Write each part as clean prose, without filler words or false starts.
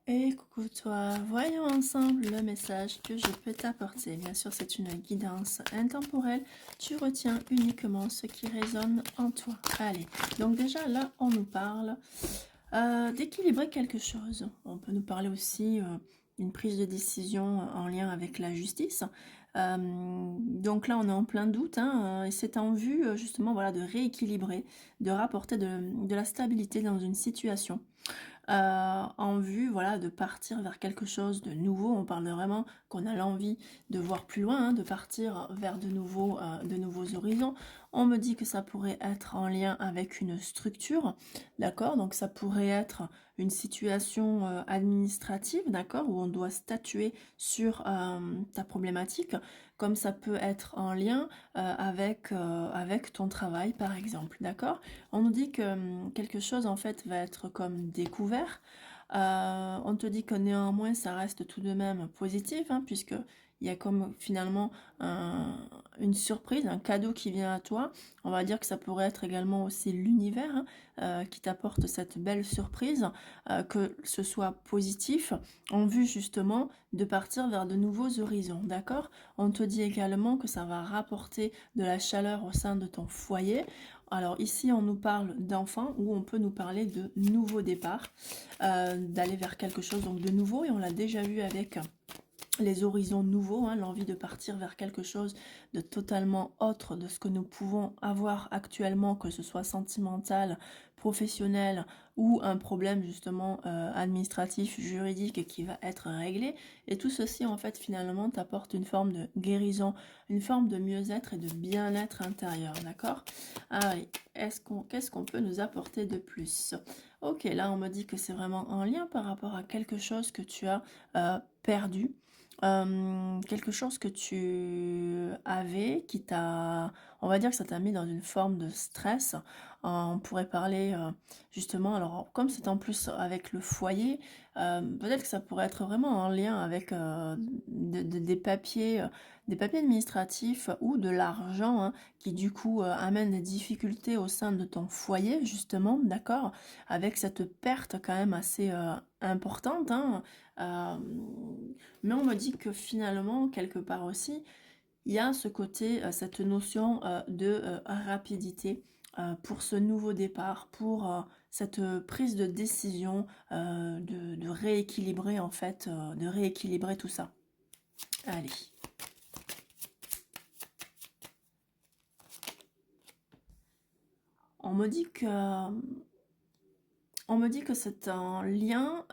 Et coucou toi, voyons ensemble le message que je peux t'apporter. Bien sûr, c'est une guidance intemporelle. Tu retiens uniquement ce qui résonne en toi. Allez, donc déjà là, on nous parle d'équilibrer quelque chose. On peut nous parler aussi d'une prise de décision en lien avec la justice. Donc là, on est en plein doute, hein, et c'est en vue justement voilà, de rééquilibrer, de rapporter de la stabilité dans une situation en vue voilà, de partir vers quelque chose de nouveau. On parle vraiment qu'on a l'envie de voir plus loin, hein, de partir vers de nouveaux horizons. On me dit que ça pourrait être en lien avec une structure, d'accord? Donc ça pourrait être une situation administrative, d'accord? Où on doit statuer sur ta problématique, comme ça peut être en lien avec ton travail, par exemple, d'accord? On nous dit que quelque chose en fait va être comme découvert. On te dit que néanmoins ça reste tout de même positif, hein, puisque il y a comme finalement une surprise, un cadeau qui vient à toi. On va dire que ça pourrait être également aussi l'univers, hein, qui t'apporte cette belle surprise, que ce soit positif, en vue justement de partir vers de nouveaux horizons, d'accord? On te dit également que ça va rapporter de la chaleur au sein de ton foyer. Alors ici, on nous parle d'enfants ou on peut nous parler de nouveau départ, d'aller vers quelque chose donc de nouveau, et on l'a déjà vu avec les horizons nouveaux, hein, l'envie de partir vers quelque chose de totalement autre de ce que nous pouvons avoir actuellement, que ce soit sentimental, professionnel ou un problème justement administratif, juridique qui va être réglé. Et tout ceci en fait finalement t'apporte une forme de guérison, une forme de mieux-être et de bien-être intérieur, d'accord? Allez, qu'est-ce qu'on peut nous apporter de plus? Ok, là on me dit que c'est vraiment en lien par rapport à quelque chose que tu as perdu, quelque chose que tu avais qui t'a, on va dire que ça t'a mis dans une forme de stress. On pourrait parler justement, alors comme c'est en plus avec le foyer, peut-être que ça pourrait être vraiment en lien avec des papiers administratifs ou de l'argent, hein, qui du coup amènent des difficultés au sein de ton foyer, justement, d'accord, avec cette perte quand même assez importante, hein. Euh, mais on me dit que finalement, quelque part aussi, il y a ce côté, cette notion de rapidité pour ce nouveau départ, pour cette prise de décision, de rééquilibrer en fait, de rééquilibrer tout ça. Allez. On me dit que, on me dit que c'est un lien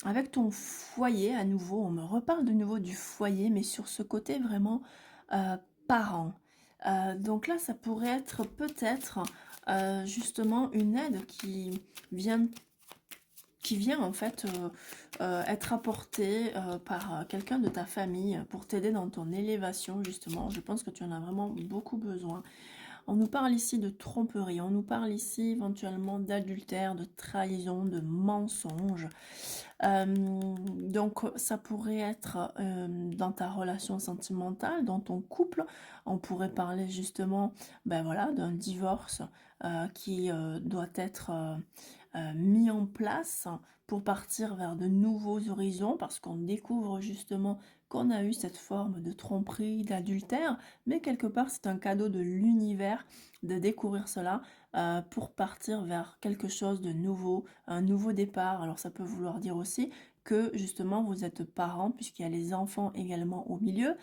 avec ton foyer à nouveau. On me reparle de nouveau du foyer, mais sur ce côté vraiment euh, parent. Donc là, ça pourrait être peut-être justement une aide vient, qui vient en fait être apportée par quelqu'un de ta famille pour t'aider dans ton élévation, justement. Je pense que tu en as vraiment beaucoup besoin. On nous parle ici de tromperie, on nous parle ici éventuellement d'adultère, de trahison, de mensonge. Donc ça pourrait être dans ta relation sentimentale, dans ton couple. On pourrait parler justement ben voilà, d'un divorce qui doit être mis en place pour partir vers de nouveaux horizons, parce qu'on découvre justement qu'on a eu cette forme de tromperie, d'adultère, mais quelque part c'est un cadeau de l'univers de découvrir cela pour partir vers quelque chose de nouveau, un nouveau départ. Alors ça peut vouloir dire aussi que justement vous êtes parents, puisqu'il y a les enfants également au milieu.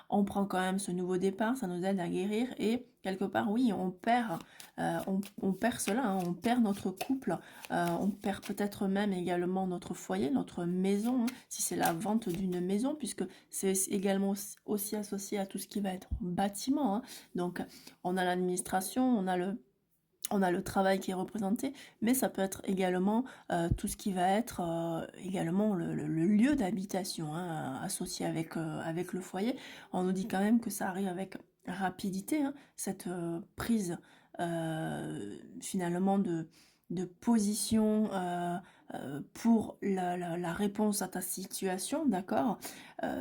On prend quand même ce nouveau départ, ça nous aide à guérir, et quelque part oui, on perd cela, hein, on perd notre couple, on perd peut-être même également notre foyer, notre maison, hein, si c'est la vente d'une maison, puisque c'est également aussi associé à tout ce qui va être bâtiment, hein. Donc on a l'administration, on a le travail qui est représenté, mais ça peut être également tout ce qui va être également le lieu d'habitation, hein, associé avec le foyer. On nous dit quand même que ça arrive avec rapidité, hein, cette prise finalement de position pour la réponse à ta situation, d'accord?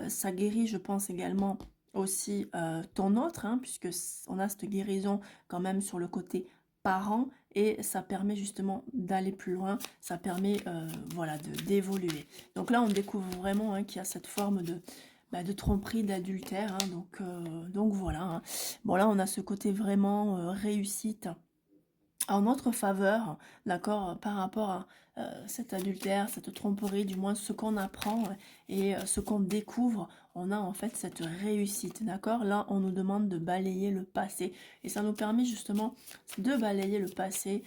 Ça guérit, je pense, également aussi ton autre, hein, puisque on a cette guérison quand même sur le côté parents et ça permet justement d'aller plus loin, ça permet voilà, d'évoluer. Donc là, on découvre vraiment qu'il y a cette forme de tromperie, d'adultère, hein, donc voilà. Hein. Bon, là, on a ce côté vraiment réussite en notre faveur, d'accord, par rapport à cet adultère, cette tromperie, du moins ce qu'on apprend et ce qu'on découvre, on a en fait cette réussite, d'accord. Là, on nous demande de balayer le passé et ça nous permet justement de balayer le passé,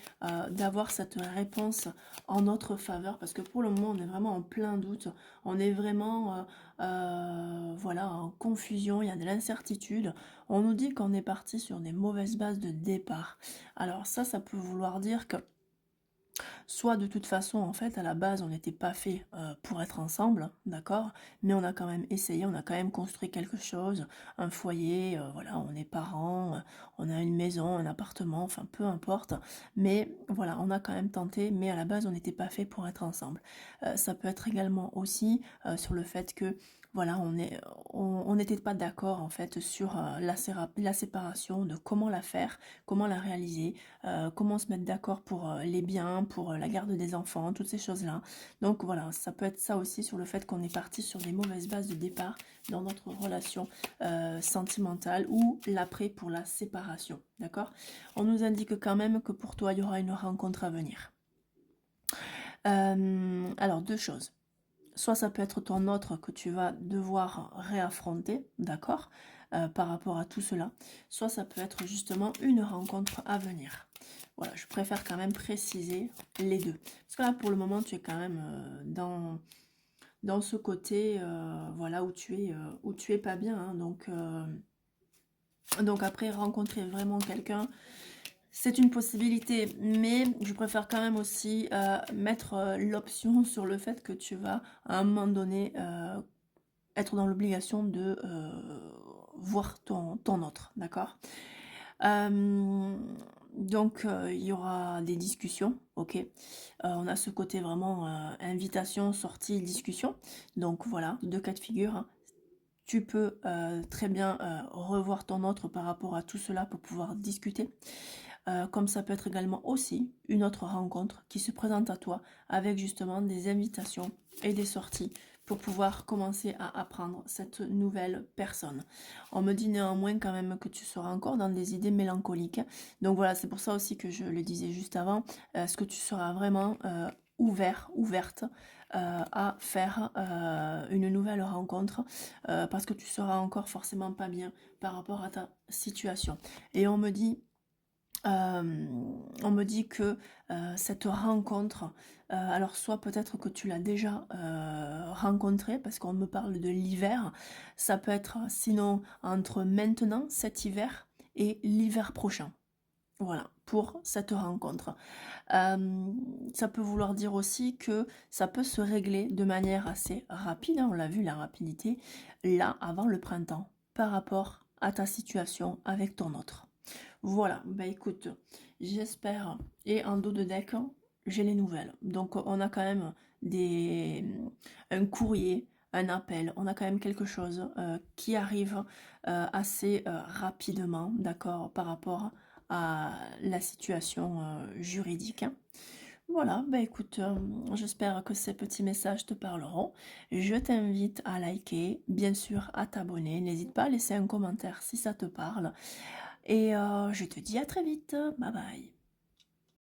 d'avoir cette réponse en notre faveur parce que pour le moment, on est vraiment en plein doute, on est vraiment voilà, en confusion, il y a de l'incertitude. On nous dit qu'on est parti sur des mauvaises bases de départ. Alors ça peut vouloir dire que soit de toute façon, en fait, à la base, on n'était pas fait pour être ensemble, d'accord? Mais on a quand même essayé, on a quand même construit quelque chose, un foyer, voilà, on est parents, on a une maison, un appartement, enfin peu importe. Mais voilà, on a quand même tenté, mais à la base, on n'était pas fait pour être ensemble. Ça peut être également aussi sur le fait que voilà, on n'était pas d'accord en fait sur la séparation, de comment la faire, comment la réaliser, comment se mettre d'accord pour les biens, pour la garde des enfants, toutes ces choses-là. Donc voilà, ça peut être ça aussi sur le fait qu'on est parti sur des mauvaises bases de départ dans notre relation sentimentale ou l'après pour la séparation, d'accord? On nous indique quand même que pour toi, il y aura une rencontre à venir. Alors, deux choses. Soit ça peut être ton autre que tu vas devoir réaffronter, d'accord, par rapport à tout cela. Soit ça peut être justement une rencontre à venir. Voilà, je préfère quand même préciser les deux. Parce que là, pour le moment, tu es quand même dans ce côté, voilà, où tu es pas bien. Hein. Donc après, rencontrer vraiment quelqu'un, c'est une possibilité, mais je préfère quand même aussi mettre l'option sur le fait que tu vas à un moment donné être dans l'obligation de voir ton autre, d'accord. Donc il y aura des discussions, ok. On a ce côté vraiment invitation, sortie, discussion. Donc voilà, deux cas de figure. Hein. Tu peux très bien revoir ton autre par rapport à tout cela pour pouvoir discuter. Comme ça peut être également aussi une autre rencontre qui se présente à toi avec justement des invitations et des sorties pour pouvoir commencer à apprendre cette nouvelle personne. On me dit néanmoins quand même que tu seras encore dans des idées mélancoliques. Donc voilà, c'est pour ça aussi que je le disais juste avant. Est-ce que tu seras vraiment ouverte à faire une nouvelle rencontre parce que tu seras encore forcément pas bien par rapport à ta situation. Et on me dit que cette rencontre, alors soit peut-être que tu l'as déjà rencontrée, parce qu'on me parle de l'hiver, ça peut être sinon entre maintenant, cet hiver, et l'hiver prochain. Voilà, pour cette rencontre. Ça peut vouloir dire aussi que ça peut se régler de manière assez rapide, hein, on l'a vu, la rapidité, là, avant le printemps, par rapport à ta situation avec ton autre. Voilà, bah écoute, j'espère, et en dos de deck, j'ai les nouvelles. Donc on a quand même un courrier, un appel, on a quand même quelque chose qui arrive assez rapidement, d'accord, par rapport à la situation juridique. Hein. Voilà, bah écoute, j'espère que ces petits messages te parleront. Je t'invite à liker, bien sûr à t'abonner. N'hésite pas à laisser un commentaire si ça te parle. Et je te dis à très vite. Bye bye.